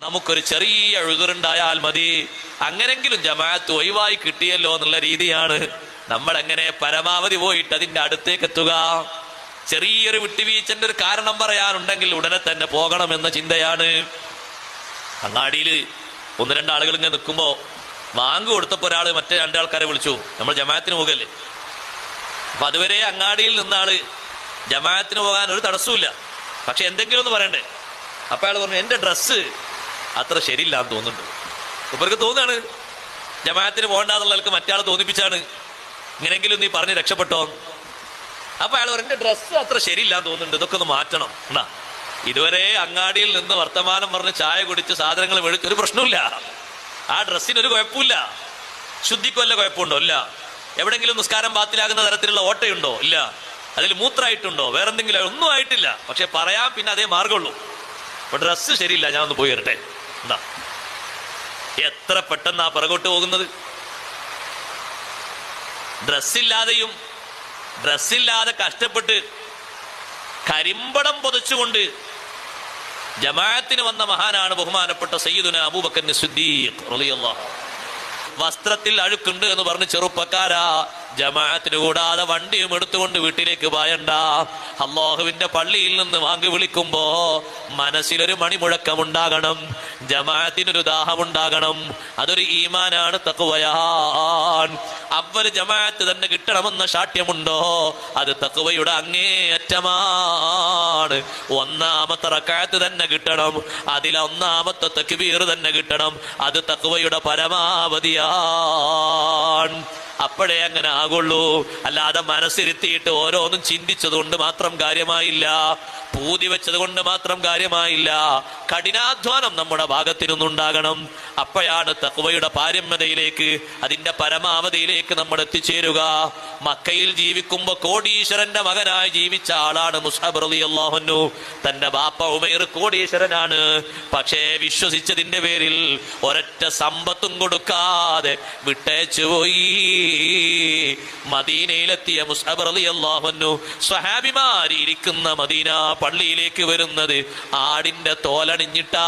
നമുക്കൊരു ചെറിയ ഉഴുതുണ്ടായാൽ മതി, അങ്ങനെങ്കിലും ജമാഅത്ത് ഒഴിവായി കിട്ടിയല്ലോ എന്നുള്ള രീതിയാണ് നമ്മൾ എങ്ങനെ പരമാവധി പോയിട്ട് അതിന്റെ അടുത്തേക്ക് എത്തുക. ചെറിയൊരു വിട്ടുവീഴ്ചന്റെ ഒരു കാരണം പറയാനുണ്ടെങ്കിൽ ഉടനെ തന്നെ പോകണമെന്ന ചിന്തയാണ്. അങ്ങാടിയിൽ ഒന്ന് രണ്ടാളുകൾ ഇങ്ങനെ നിൽക്കുമ്പോ വാങ്ക് കൊടുത്തപ്പോ ഒരാള് മറ്റേ രണ്ടാൾക്കാരെ വിളിച്ചു, നമ്മൾ ജമാഅത്തിന് പോകല്ലേ. അപ്പൊ അതുവരെ അങ്ങാടിയിൽ നിന്നാള് ജമാഅത്തിന് പോകാൻ ഒരു തടസ്സമില്ല, പക്ഷെ എന്തെങ്കിലും ഒന്ന് പറയണ്ടേ. അപ്പൊ അയാൾ പറഞ്ഞു, എന്റെ ഡ്രസ്സ് അത്ര ശരിയില്ലാന്ന് തോന്നുന്നുണ്ട്. ഇവർക്ക് തോന്നുകയാണ് ജമാഅത്തിന് പോകണ്ടെന്നുള്ളവർക്ക് മറ്റാൾ തോന്നിപ്പിച്ചാണ്, ഇങ്ങനെങ്കിലും നീ പറഞ്ഞ് രക്ഷപ്പെട്ടോ. അപ്പൊ അയാൾ പറഞ്ഞു, എന്റെ ഡ്രസ്സ് അത്ര ശരിയില്ലാന്ന് തോന്നുന്നുണ്ട്, ഇതൊക്കെ ഒന്ന് മാറ്റണം. എന്നാ ഇതുവരെ അങ്ങാടിയിൽ നിന്ന് വർത്തമാനം പറഞ്ഞ് ചായ കുടിച്ച് സാധനങ്ങൾ മേടിച്ച് ഒരു പ്രശ്നമില്ല, ആ ഡ്രസ്സിനൊരു കുഴപ്പമില്ല. ശുദ്ധിക്ക് വല്ല കുഴപ്പമുണ്ടോ? ഇല്ല. എവിടെങ്കിലും നിസ്കാരം ബാത്തിലാകുന്ന തരത്തിലുള്ള ഓട്ടയുണ്ടോ? ഇല്ല. അതിൽ മൂത്രമായിട്ടുണ്ടോ? വേറെന്തെങ്കിലും? ഒന്നും ആയിട്ടില്ല. പക്ഷെ പറയാൻ പിന്നെ അതേ മാർഗമുള്ളൂ. അപ്പൊ ഡ്രസ്സ് ശരിയില്ല, ഞാൻ ഒന്ന് പോയി വരട്ടെ. എന്താ എത്ര പെട്ടെന്നാ പിറകോട്ട് പോകുന്നത്. ഡ്രസ്സില്ലാതെ കഷ്ടപ്പെട്ട് കരിമ്പടം പൊതിച്ചുകൊണ്ട് ജമാഅത്തിന് വന്ന മഹാനാണ് ബഹുമാനപ്പെട്ട സയ്യിദുന അബൂബക്കർ സിദ്ദീഖ് റളിയല്ലാഹു അൻഹു. വസ്ത്രത്തിൽ അഴുക്കുണ്ട് എന്ന് പറഞ്ഞ് ചെറുപ്പക്കാരാ, ജമാഅത്തിന് കൂടാതെ വണ്ടിയും എടുത്തുകൊണ്ട് വീട്ടിലേക്ക് പായണ്ട. അല്ലാഹുവിന്റെ പള്ളിയിൽ നിന്ന് വാങ്ങി വിളിക്കുമ്പോ മനസ്സിലൊരു മണിമുഴക്കമുണ്ടാകണം, ജമാഅത്തിനൊരു ദാഹമുണ്ടാകണം. അതൊരു ഈമാനാണ്, തഖ്വയാണ്. അവര് ജമാഅത്ത് തന്നെ കിട്ടണമെന്ന ശാഠ്യമുണ്ടോ? അത് തഖ്വയുടെ അങ്ങേയറ്റമാണ്. ഒന്നാമത്തെ റക്അത്ത് തന്നെ കിട്ടണം, അതിൽ ഒന്നാമത്തെ തക്ബീർ തന്നെ കിട്ടണം. അത് തഖ്വയുടെ പരമാവധിയാണ്. അപ്പോഴേ അങ്ങനെ ആകുള്ളൂ. അല്ലാതെ മനസ്സിരുത്തിയിട്ട് ഓരോന്നും ചിന്തിച്ചത് കൊണ്ട് മാത്രം കാര്യമായില്ല, പൂതി വെച്ചത് കൊണ്ട് മാത്രം കാര്യമായില്ല. കഠിനാധ്വാനം നമ്മുടെ ഭാഗത്തു നിന്നുണ്ടാകണം. അപ്പോഴാണ് തഖ്വയുടെ പാരമ്യതയിലേക്ക്, അതിന്റെ പരമാവധിയിലേക്ക് നമ്മൾ എത്തിച്ചേരുക. മക്കയിൽ ജീവിക്കുമ്പോ കോടീശ്വരന്റെ മകനായി ജീവിച്ച ആളാണ് മുസ്അബ് റളിയല്ലാഹു അൻഹു. തന്റെ ബാപ്പ ഉമൈർ കോടീശ്വരനാണ്, പക്ഷേ വിശ്വസിച്ചതിന്റെ പേരിൽ ഒരൊറ്റ സമ്പത്തും കൊടുക്കാതെ വിട്ടേച്ചു പോയി. മദീനയിലെത്തിയ മുസ്അബ് റളിയല്ലാഹു അൻഹു സ്വഹാബിമാർ ഇരിക്കുന്ന മദീന പള്ളിയിലേക്ക് വരുന്നത് ആടിന്റെ തോലണിഞ്ഞിട്ടാ.